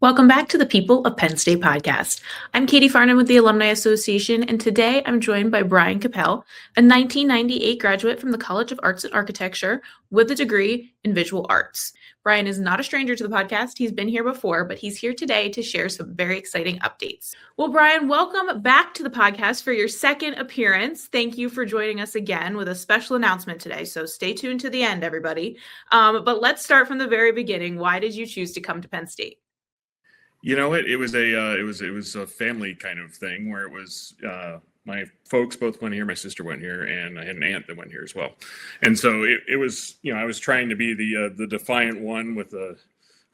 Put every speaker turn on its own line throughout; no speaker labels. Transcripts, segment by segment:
Welcome back to the People of Penn State podcast. I'm Katie Farnham with the Alumni Association, and today I'm joined by Brian Kappel, a 1998 graduate from the College of Arts and Architecture with a degree in visual arts. Brian is not a stranger to the podcast. He's been here before, but he's here today to share some very exciting updates. Well, Brian, welcome back to the podcast for your second appearance. Thank you for joining us again with a special announcement today, so stay tuned to the end, everybody. But let's start from the very beginning. Why did you choose to come to Penn State?
You know, it was a family kind of thing where it was my folks both went here, my sister went here, and I had an aunt that went here as well. And so it was, I was trying to be the defiant one with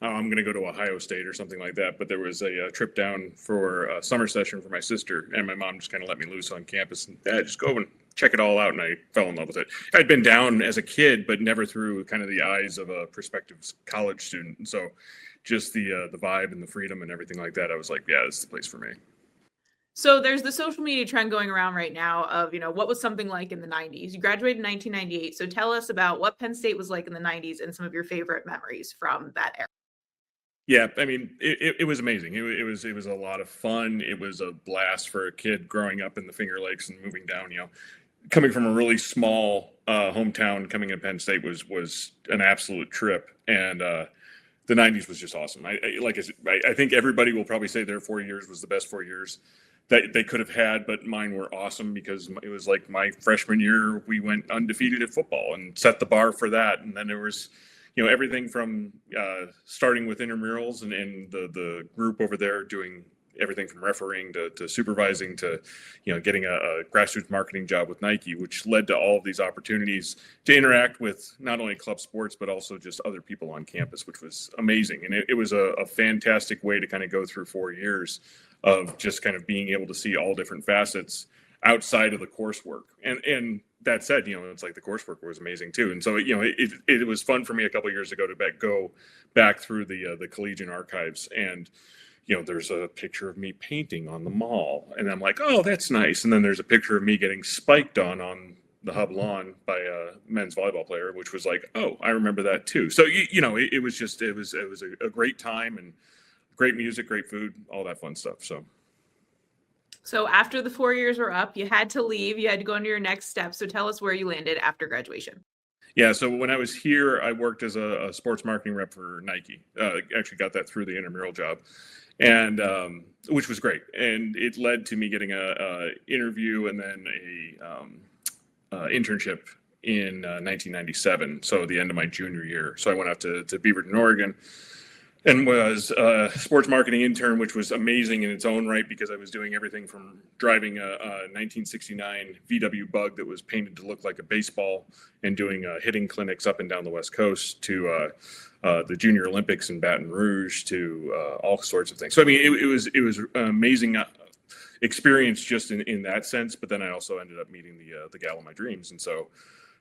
I'm going to go to Ohio State or something like that. But there was a trip down for a summer session for my sister, and my mom just kind of let me loose on campus and just go and check it all out. And I fell in love with it. I'd been down as a kid, but never through kind of the eyes of a prospective college student. And so just the vibe and the freedom and everything like that, I was like, yeah, this is the place for me.
So there's the social media trend going around right now of, what was something like in the 90s? You graduated in 1998. So tell us about what Penn State was like in the 90s and some of your favorite memories from that era.
Yeah, I mean, it was amazing. It was a lot of fun. It was a blast for a kid growing up in the Finger Lakes and moving down, coming from a really small hometown, coming to Penn State was an absolute trip. And the 90s was just awesome. I think everybody will probably say their 4 years was the best 4 years that they could have had, but mine were awesome because it was like my freshman year, we went undefeated at football and set the bar for that. And then there was, everything from starting with intramurals and the group over there doing everything from refereeing to supervising to, getting a grassroots marketing job with Nike, which led to all of these opportunities to interact with not only club sports, but also just other people on campus, which was amazing. And it was a fantastic way to kind of go through 4 years of just kind of being able to see all different facets outside of the coursework. And that said, it's like the coursework was amazing too. And so, it was fun for me a couple of years ago to go back through the collegiate archives and, there's a picture of me painting on the mall, and I'm like, oh, that's nice. And then there's a picture of me getting spiked on the hub lawn by a men's volleyball player, which was like, oh, I remember that too. So, it was a great time and great music, great food, all that fun stuff.
So after the 4 years were up, you had to leave, you had to go into your next step. So tell us where you landed after graduation.
Yeah, so when I was here, I worked as a sports marketing rep for Nike. Actually got that through the intramural job, and which was great. And it led to me getting a interview and then a internship in 1997. So the end of my junior year. So I went out to Beaverton, Oregon, and was a sports marketing intern, which was amazing in its own right because I was doing everything from driving a 1969 VW Bug that was painted to look like a baseball and doing hitting clinics up and down the West Coast to the Junior Olympics in Baton Rouge to all sorts of things. So, I mean, it was an amazing experience just in that sense. But then I also ended up meeting the gal of my dreams. And so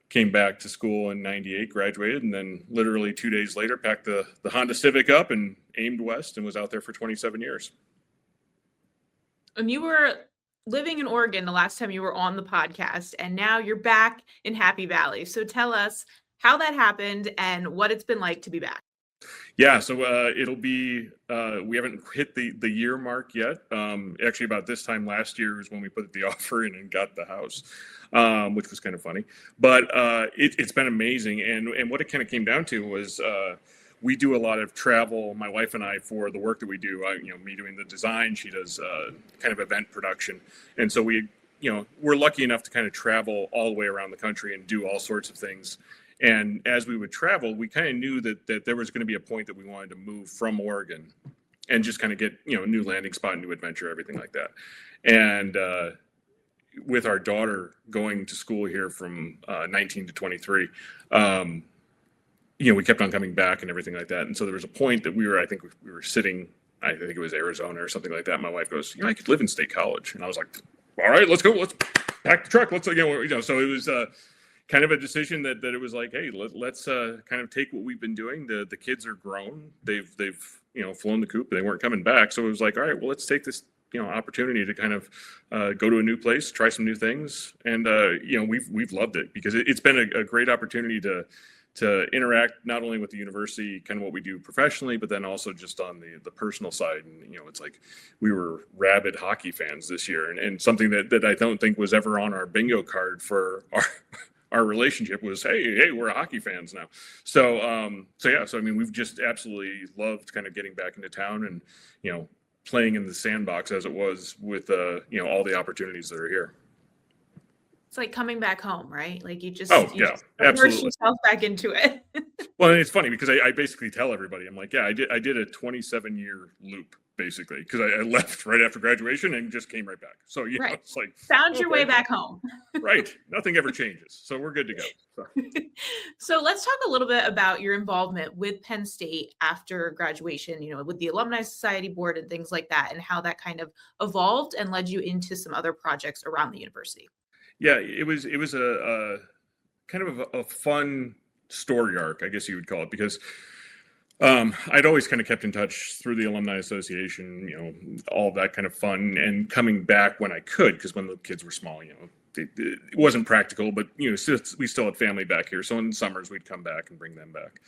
came back to school in 98, graduated, and then literally 2 days later packed the Honda Civic up and aimed west and was out there for 27 years.
And you were living in Oregon the last time you were on the podcast, and now you're back in Happy Valley. So tell us how that happened and what it's been like to be back.
Yeah, so it'll be, we haven't hit the year mark yet. Actually, about this time last year is when we put the offer in and got the house, which was kind of funny. But it's been amazing. And what it kind of came down to was we do a lot of travel, my wife and I, for the work that we do. Me doing the design, she does kind of event production. And so we're lucky enough to kind of travel all the way around the country and do all sorts of things. And as we would travel, we kind of knew that there was going to be a point that we wanted to move from Oregon and just kind of get, a new landing spot, new adventure, everything like that. And with our daughter going to school here from 19 to 23, we kept on coming back and everything like that. And so there was a point that we were sitting, I think it was Arizona or something like that. My wife goes, I could live in State College. And I was like, all right, let's go. Let's pack the truck. Let's, so it was kind of a decision that it was like, hey, let's kind of take what we've been doing. The kids are grown. They've flown the coop. They weren't coming back. So it was like, all right, well, let's take this opportunity to kind of go to a new place, try some new things. And we've loved it because it's been a great opportunity to to interact not only with the university, kind of what we do professionally, but then also just on the personal side. And, it's like we were rabid hockey fans this year, and something that I don't think was ever on our bingo card for our relationship was, hey, we're hockey fans now. So I mean, we've just absolutely loved kind of getting back into town and, playing in the sandbox as it was with, all the opportunities that are here.
It's like coming back home, right? Like you just
immerse absolutely
yourself back into it.
Well, and it's funny because I basically tell everybody, I'm like, I did a 27-year loop basically, because I left right after graduation and just came right back. So
right.
It's like
found your way back home.
Right. Nothing ever changes. So we're good to go.
So let's talk a little bit about your involvement with Penn State after graduation, with the Alumni Society Board and things like that, and how that kind of evolved and led you into some other projects around the university.
Yeah, it was a kind of a fun story arc, I guess you would call it, because I'd always kind of kept in touch through the Alumni Association, all that kind of fun, and coming back when I could, because when the kids were small, it wasn't practical, but we still had family back here. So in the summers we'd come back and bring them back.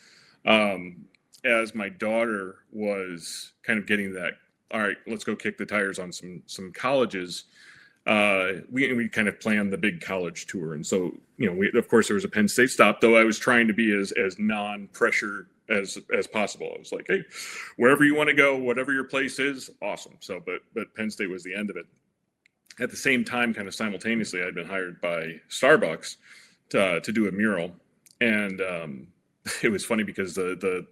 As my daughter was kind of getting that, all right, let's go kick the tires on some colleges. We kind of planned the big college tour. And so, of course there was a Penn State stop, though I was trying to be as non-pressure as possible. I was like, hey, wherever you want to go, whatever your place is, awesome. So, but Penn State was the end of it. At the same time, kind of simultaneously, I'd been hired by Starbucks to do a mural. And it was funny because the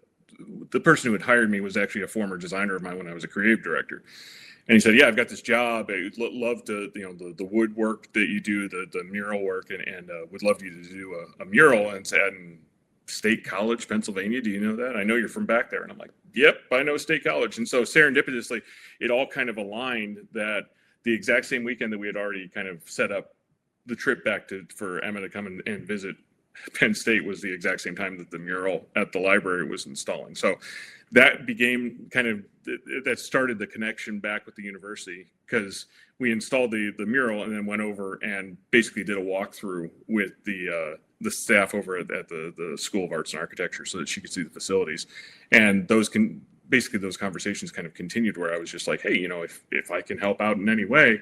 person who had hired me was actually a former designer of mine when I was a creative director. And he said, yeah, I've got this job. I would love to, the woodwork that you do, the mural work, and would love you to do a mural. And said, in State College, Pennsylvania, do you know that? I know you're from back there. And I'm like, yep, I know State College. And so serendipitously, it all kind of aligned that the exact same weekend that we had already kind of set up the trip back for Emma to come and visit Penn State was the exact same time that the mural at the library was installing. So that became that started the connection back with the university, because we installed the mural and then went over and basically did a walkthrough with the staff over at the School of Arts and Architecture so that she could see the facilities. And those conversations kind of continued, where I was just like, hey, if I can help out in any way,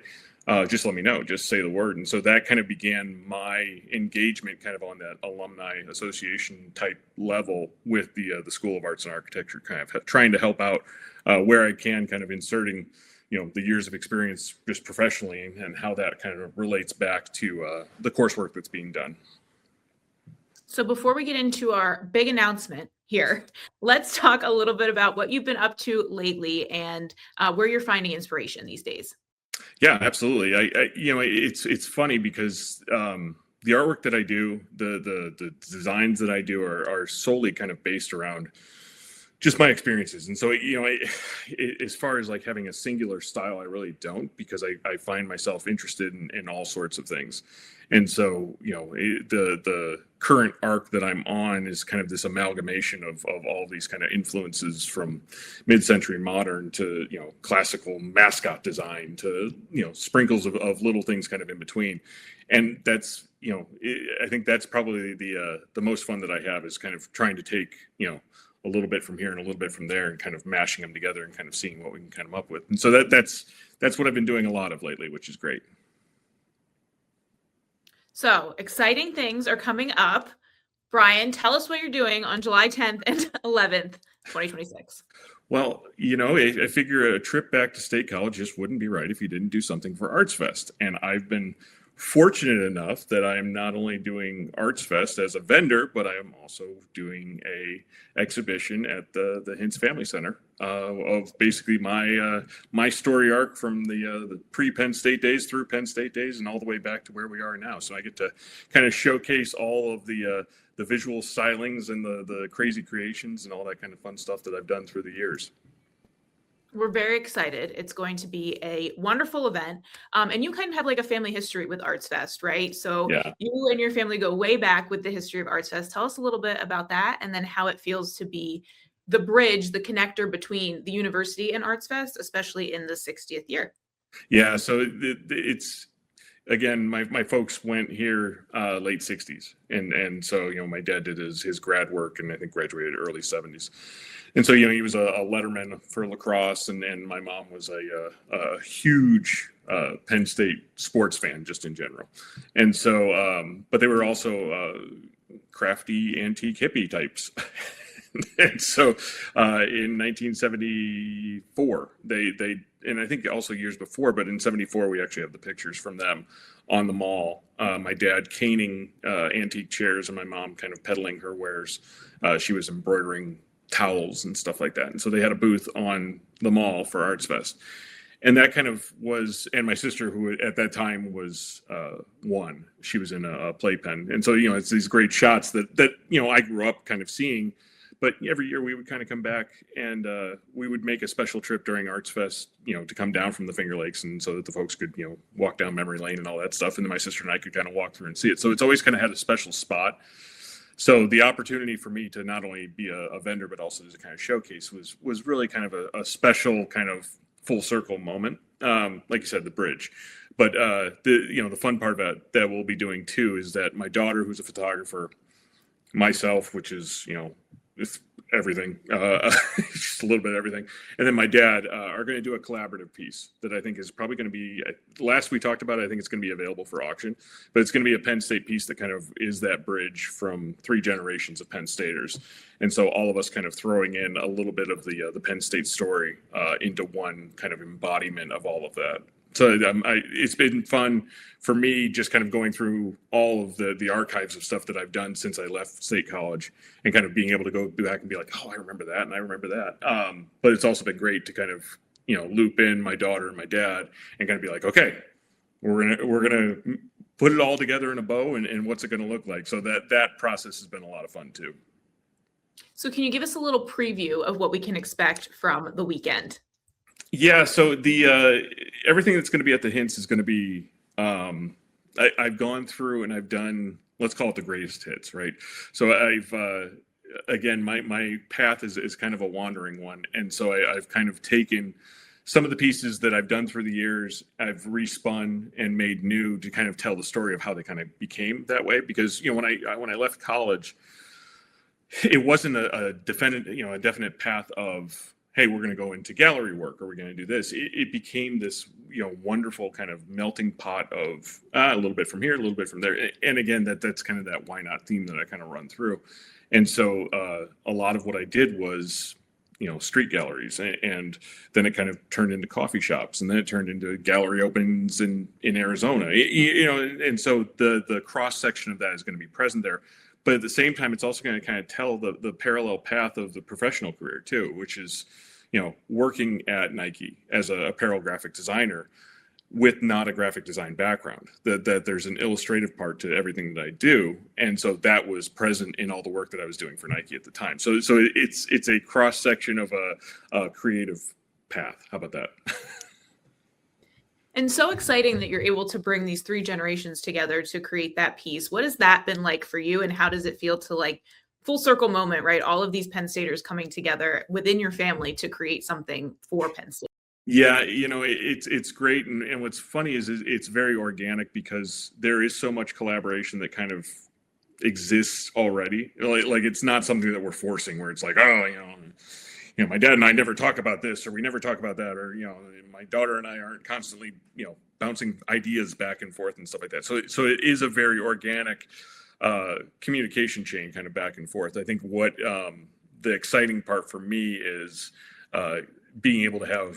just let me know, just say the word. And so that kind of began my engagement kind of on that alumni association type level with the School of Arts and Architecture, kind of trying to help out where I can, kind of inserting, the years of experience just professionally and how that kind of relates back to the coursework that's being done.
So before we get into our big announcement here, let's talk a little bit about what you've been up to lately and where you're finding inspiration these days.
Yeah, absolutely. It's funny because the artwork that I do, the designs that I do are solely kind of based around just my experiences. And so, as far as like having a singular style, I really don't, because I find myself interested in all sorts of things. And so, the current arc that I'm on is kind of this amalgamation of all these kind of influences, from mid-century modern to, classical mascot design to, sprinkles of little things kind of in between. And that's, I think that's probably the most fun that I have, is kind of trying to take, a little bit from here and a little bit from there and kind of mashing them together and kind of seeing what we can come up with. And so that's what I've been doing a lot of lately, which is great. So
exciting things are coming up. Brian, tell us what you're doing on July 10th and 11th, 2026.
Well, I figure a trip back to State College just wouldn't be right if you didn't do something for Arts Fest. And I've been fortunate enough that I am not only doing Arts Fest as a vendor, but I am also doing a exhibition at the Hintz Family Center of basically my story arc from the pre-Penn State days through Penn State days and all the way back to where we are now. So I get to kind of showcase all of the visual stylings and the crazy creations and all that kind of fun stuff that I've done through the years.
We're very excited. It's going to be a wonderful event. And you kind of have like a family history with Arts Fest, right? So yeah. You and your family go way back with the history of Arts Fest. Tell us a little bit about that, and then how it feels to be the bridge, the connector between the university and Arts Fest, especially in the 60th year.
Yeah, so it's again, my folks went here late 60s. And so, my dad did his grad work and I think graduated early 70s. And so, he was a letterman for lacrosse, and my mom was a huge Penn State sports fan just in general. And so, but they were also crafty antique hippie types. And so in 1974, they and I think also years before, but in 74, we actually have the pictures from them on the mall. My dad caning antique chairs and my mom kind of peddling her wares. She was embroidering towels and stuff like that. And so they had a booth on the mall for Arts Fest. And that kind of was, and my sister, who at that time was one, she was in a playpen. And so, it's these great shots that I grew up kind of seeing. But every year we would kind of come back and we would make a special trip during Arts Fest, to come down from the Finger Lakes, and so that the folks could, walk down memory lane and all that stuff. And then my sister and I could kind of walk through and see it. So it's always kind of had a special spot. So the opportunity for me to not only be a vendor, but also to kind of showcase was really kind of a special kind of full circle moment. Like you said, the bridge. But the fun part of that we'll be doing too is that my daughter, who's a photographer, myself, which is, it's everything, just a little bit of everything. And then my dad are going to do a collaborative piece that I think is probably going to be, last we talked about it, I think it's going to be available for auction, but it's going to be a Penn State piece that kind of is that bridge from 3 generations of Penn Staters. And so all of us kind of throwing in a little bit of the Penn State story into one kind of embodiment of all of that. So it's been fun for me just kind of going through all of the archives of stuff that I've done since I left State College and kind of being able to go back and be like, oh, I remember that and I remember that. But it's also been great to kind of, loop in my daughter and my dad and kind of be like, okay, we're gonna put it all together in a bow and what's it going to look like. So that process has been a lot of fun too.
So can you give us a little preview of what we can expect from the weekend?
Yeah, so the everything that's going to be at the Hints is going to be I've gone through and I've done, let's call it the greatest hits, right? So I've again, my path is kind of a wandering one, and so I've kind of taken some of the pieces that I've done through the years, I've respun and made new to kind of tell the story of how they kind of became that way. Because when I left college, it wasn't a definite path of, hey, we're going to go into gallery work or we're going to do this. It became this, wonderful kind of melting pot of a little bit from here, a little bit from there. And again, that's kind of that why not theme that I kind of run through. And so a lot of what I did was, street galleries, and then it kind of turned into coffee shops, and then it turned into gallery openings in Arizona, and so the cross section of that is going to be present there. But at the same time, it's also going to kind of tell the parallel path of the professional career too, which is, working at Nike as a apparel graphic designer with not a graphic design background, that there's an illustrative part to everything that I do. And so that was present in all the work that I was doing for Nike at the time. So it's a cross section of a creative path. How about that?
And so exciting that you're able to bring these 3 generations together to create that piece. What has that been like for you? And how does it feel to full circle moment, right? All of these Penn Staters coming together within your family to create something for Penn State.
Yeah, it's great. And what's funny is it's very organic because there is so much collaboration that kind of exists already. Like it's not something that we're forcing where it's like, oh, my dad and I never talk about this, or we never talk about that, or, my daughter and I aren't constantly, bouncing ideas back and forth and stuff like that. So it is a very organic communication chain kind of back and forth. I think what the exciting part for me is being able to have,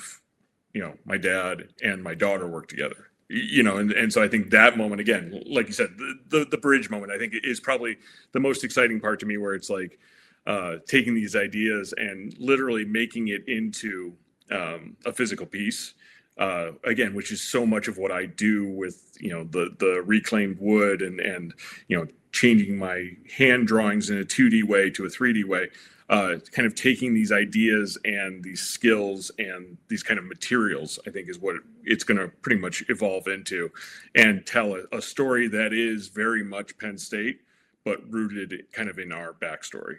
my dad and my daughter work together, and so I think that moment, again, like you said, the bridge moment, I think is probably the most exciting part to me, where it's like taking these ideas and literally making it into a physical piece, again, which is so much of what I do with, the reclaimed wood and changing my hand drawings in a 2D way to a 3D way. Kind of taking these ideas and these skills and these kind of materials, I think, is what it's going to pretty much evolve into, and tell a story that is very much Penn State, but rooted kind of in our backstory.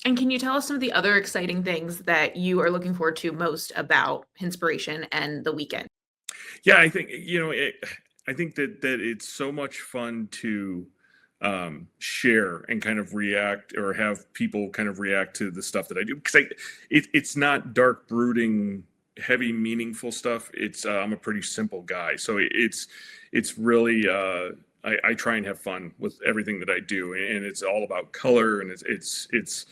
And can you tell us some of the other exciting things that you are looking forward to most about Inspiration and the weekend?
Yeah, I think, I think that it's so much fun to share and kind of react, or have people kind of react to the stuff that I do, because it's not dark, brooding, heavy, meaningful stuff. It's I'm a pretty simple guy, so it's really I try and have fun with everything that I do, and it's all about color, and it's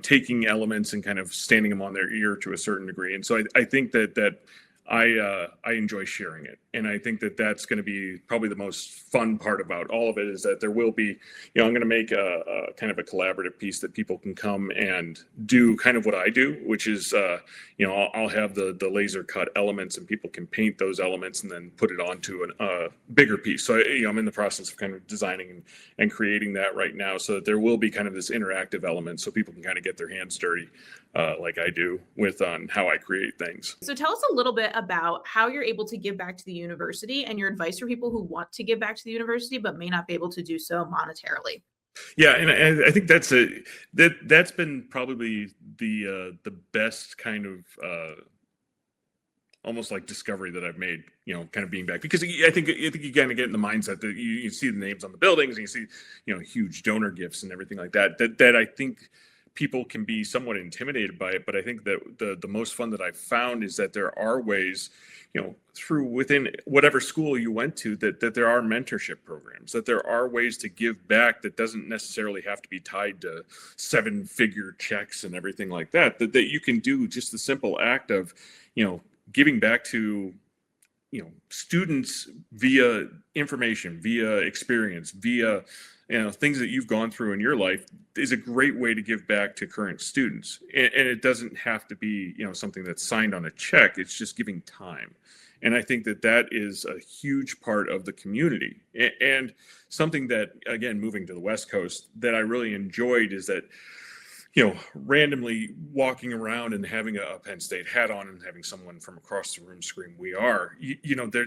taking elements and kind of standing them on their ear to a certain degree. And so I think that I enjoy sharing it, and I think that that's going to be probably the most fun part about all of it, is that there will be, I'm going to make a kind of a collaborative piece that people can come and do kind of what I do, which is, I'll have the laser cut elements, and people can paint those elements and then put it onto a bigger piece. So I'm in the process of kind of designing and creating that right now, so that there will be kind of this interactive element, so people can kind of get their hands dirty, like I do, with on how I create things.
So tell us a little bit about how you're able to give back to the university, and your advice for people who want to give back to the university but may not be able to do so monetarily.
Yeah, and I think that's been probably the best kind of almost like discovery that I've made, kind of being back, because I think you kind of get in the mindset that you see the names on the buildings, and you see, huge donor gifts and everything like that. That I think people can be somewhat intimidated by it. But I think that the most fun that I've found is that there are ways, through within whatever school you went to, that there are mentorship programs, that there are ways to give back that doesn't necessarily have to be tied to 7-figure checks and everything like that, that you can do just the simple act of, giving back to, students via information, via experience, via things that you've gone through in your life, is a great way to give back to current students. And it doesn't have to be, something that's signed on a check. It's just giving time. And I think that is a huge part of the community. And something that, again, moving to the West Coast, that I really enjoyed is that, randomly walking around and having a Penn State hat on and having someone from across the room scream, "We are,"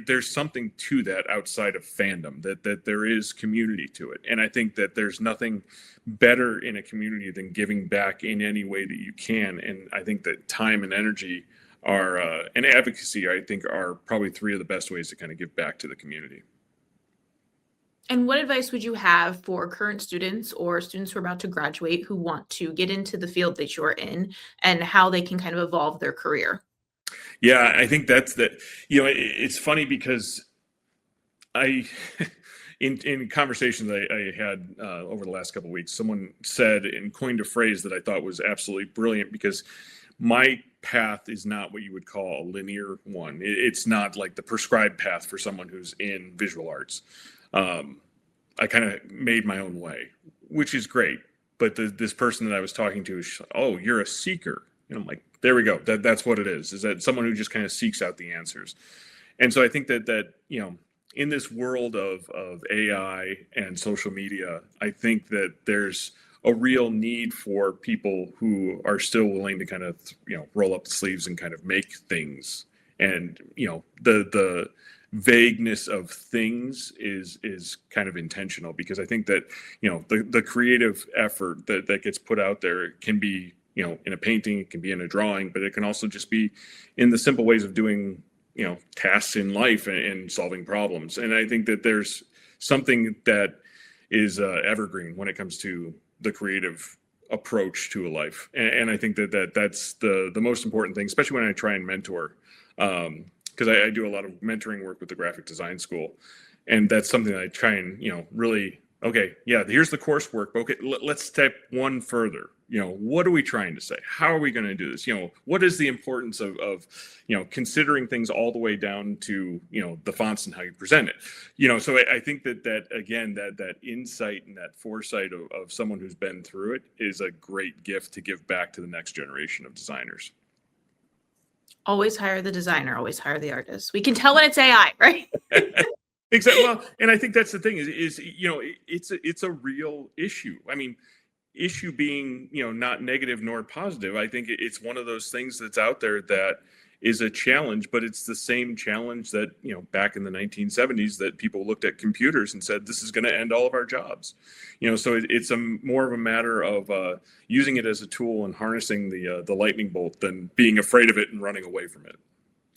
there's something to that outside of fandom, that there is community to it. And I think that there's nothing better in a community than giving back in any way that you can. And I think that time and energy are, and advocacy, I think, are probably 3 of the best ways to kind of give back to the community.
And what advice would you have for current students or students who are about to graduate who want to get into the field that you're in, and how they can kind of evolve their career?
Yeah, I think it's funny because I, in conversations I had over the last couple of weeks, someone said and coined a phrase that I thought was absolutely brilliant, because my path is not what you would call a linear one. It's not like the prescribed path for someone who's in visual arts. I kind of made my own way, which is great. But this person that I was talking to is, "Oh, you're a seeker." And I'm like, there we go. That's what it is that someone who just kind of seeks out the answers. And so I think that in this world of AI and social media, I think that there's a real need for people who are still willing to kind of, roll up the sleeves and kind of make things. And, the vagueness of things is kind of intentional, because I think that, the creative effort that gets put out there can be, in a painting, it can be in a drawing, but it can also just be in the simple ways of doing, tasks in life and solving problems. And I think that there's something that is evergreen when it comes to the creative approach to a life. And I think that's the most important thing, especially when I try and mentor, because I do a lot of mentoring work with the graphic design school. And that's something that I try and, really, okay, yeah, here's the coursework. But okay, let's step one further. What are we trying to say? How are we going to do this? What is the importance of considering things all the way down to, the fonts and how you present it? So I think that again, that insight and that foresight of someone who's been through it is a great gift to give back to the next generation of designers.
Always hire the designer, always hire the artist. We can tell when it's AI, right?
Exactly. Well, and I think that's the thing is it's a real issue. I mean, issue being, not negative nor positive. I think it's one of those things that's out there that is a challenge, but it's the same challenge that, back in the 1970s, that people looked at computers and said, this is going to end all of our jobs. So it's more of a matter of using it as a tool and harnessing the lightning bolt than being afraid of it and running away from it.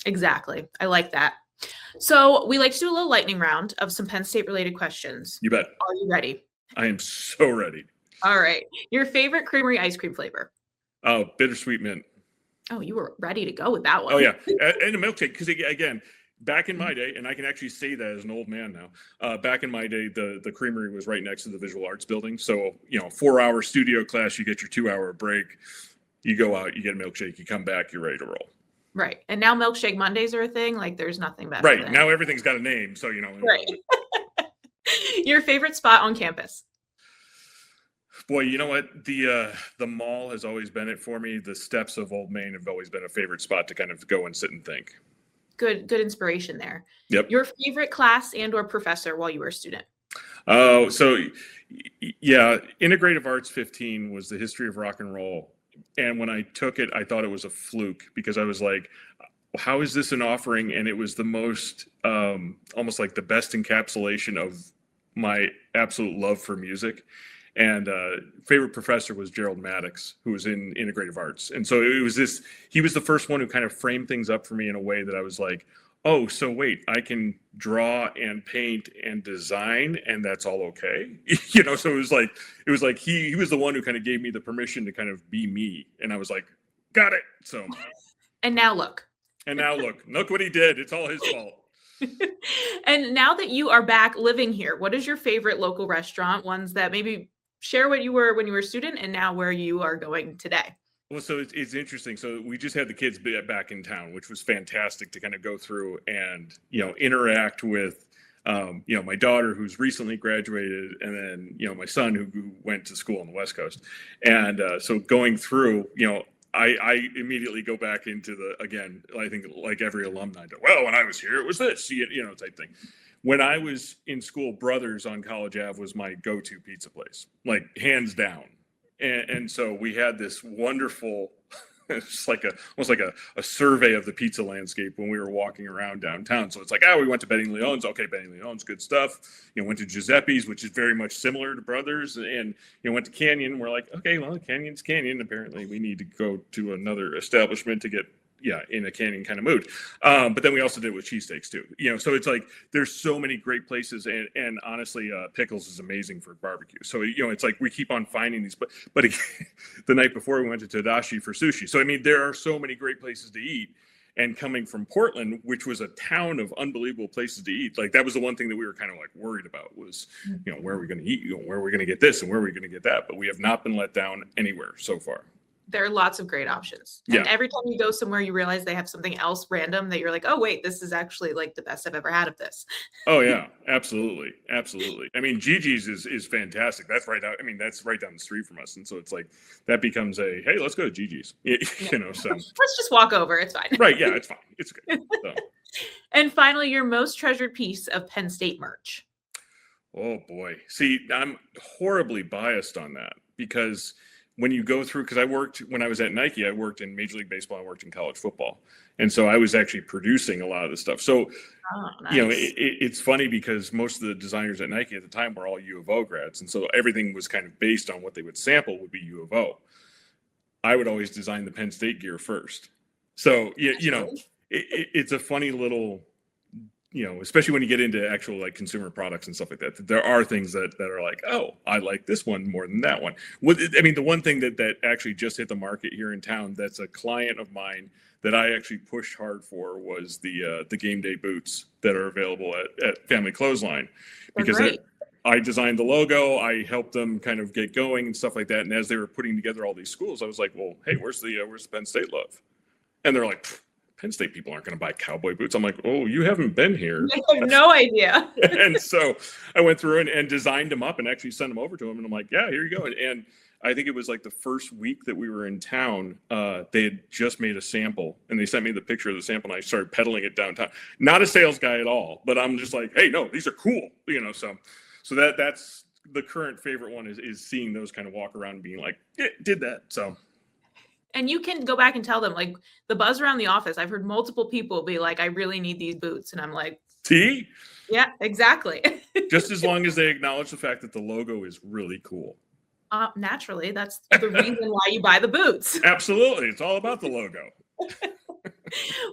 Exactly. I like that. So we like to do a little lightning round of some Penn State related questions.
You bet.
Are you ready?
I am so ready.
All right. Your favorite creamery ice cream flavor?
Oh, bittersweet mint.
Oh, you were ready to go with that one.
Oh, yeah. And a milkshake. Because, again, back in my day, and I can actually say that as an old man now, back in my day, the creamery was right next to the visual arts building. So, 4-hour studio class, you get your 2-hour break. You go out, you get a milkshake, you come back, you're ready to roll.
Right. And now milkshake Mondays are a thing. Like there's nothing better.
Right. Now everything's got a name. So,
Right. Your favorite spot on campus?
Boy, you know what? The mall has always been it for me. The steps of Old Main have always been a favorite spot to kind of go and sit and think.
Good inspiration there.
Yep.
Your favorite class and or professor while you were a student?
Oh, so yeah, Integrative Arts 15 was the history of rock and roll. And when I took it, I thought it was a fluke because I was like, how is this an offering? And it was the most, almost like the best encapsulation of my absolute love for music. And favorite professor was Gerald Maddox, who was in Integrative Arts. And so it was he was the first one who kind of framed things up for me in a way that I was like, oh, so wait, I can draw and paint and design, and that's all okay. So it was like he was the one who kind of gave me the permission to kind of be me. And I was like, got it. So.
And now look.
Look what he did. It's all his fault.
And now that you are back living here, what is your favorite local restaurant? Ones that maybe share what you were when you were a student and now where you are going today.
Well, so it's interesting. So we just had the kids back in town, which was fantastic to kind of go through and, interact with, my daughter who's recently graduated, and then, my son who went to school on the West Coast. And so going through, I immediately go back into again, I think like every alumni, well, when I was here, it was this, type thing. When I was in school, Brothers on College Ave was my go-to pizza place, like hands down. And so we had this wonderful, it's like almost like a survey of the pizza landscape when we were walking around downtown. So it's like, we went to Benny Leone's. Okay, Benny Leone's, good stuff. Went to Giuseppe's, which is very much similar to Brothers, and went to Canyon. We're like, okay, well, Canyon's Canyon. Apparently, we need to go to another establishment to get in a Canyon kind of mood. But then we also did it with cheesesteaks too. So it's like there's so many great places, and honestly, Pickles is amazing for barbecue. So it's like we keep on finding these. But again, the night before we went to Tadashi for sushi. So I mean, there are so many great places to eat. And coming from Portland, which was a town of unbelievable places to eat, like that was the one thing that we were kind of like worried about was, where are we going to eat? Where are we going to get this, and where are we going to get that? But we have not been let down anywhere so far.
There are lots of great options. And every time you go somewhere, you realize they have something else random that you're like, oh, wait, this is actually like the best I've ever had of this.
Oh, yeah, absolutely. Absolutely. I mean, Gigi's is fantastic. That's right out. I mean, that's right down the street from us. And so it's like that becomes hey, let's go to Gigi's, so
let's just walk over. It's fine.
Right. Yeah, it's fine. It's good. So.
And finally, your most treasured piece of Penn State merch.
Oh, boy. See, I'm horribly biased on that because when you go through, because when I was at Nike, I worked in Major League Baseball, I worked in college football. And so I was actually producing a lot of this stuff. So,
nice.
It's funny because most of the designers at Nike at the time were all U of O grads. And so everything was kind of based on what they would sample would be U of O. I would always design the Penn State gear first. So, it's a funny little, especially when you get into actual like consumer products and stuff like that, there are things that are like, oh, I like this one more than that one. The one thing that actually just hit the market here in town, that's a client of mine that I actually pushed hard for was the game day boots that are available at Family Clothesline, because I designed the logo, I helped them kind of get going and stuff like that. And as they were putting together all these schools, I was like, well, hey, where's the Penn State love? And they're like, Penn State people aren't going to buy cowboy boots. I'm like, oh, you haven't been here.
I have no idea.
And so I went through and designed them up and actually sent them over to them. And I'm like, yeah, here you go. And I think it was like the first week that we were in town, they had just made a sample and they sent me the picture of the sample and I started peddling it downtown. Not a sales guy at all, but I'm just like, hey, no, these are cool. So that's the current favorite one is seeing those kind of walk around and being like, yeah, did that. So.
And you can go back and tell them, like, the buzz around the office. I've heard multiple people be like, I really need these boots. And I'm like,
see?
Yeah, exactly.
Just as long as they acknowledge the fact that the logo is really cool.
Naturally, that's the reason why you buy the boots.
Absolutely. It's all about the logo.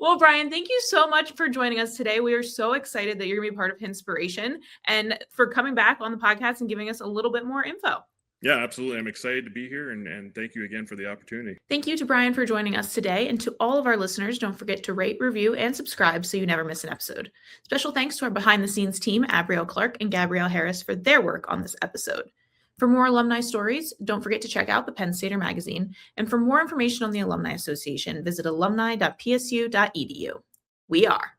Well, Brian, thank you so much for joining us today. We are so excited that you're going to be part of Inspiration and for coming back on the podcast and giving us a little bit more info.
Yeah, absolutely. I'm excited to be here, and thank you again for the opportunity.
Thank you to Brian for joining us today. And to all of our listeners, don't forget to rate, review, and subscribe so you never miss an episode. Special thanks to our behind-the-scenes team, Abrielle Clark and Gabrielle Harris, for their work on this episode. For more alumni stories, don't forget to check out the Penn Stater magazine. And for more information on the Alumni Association, visit alumni.psu.edu. We are.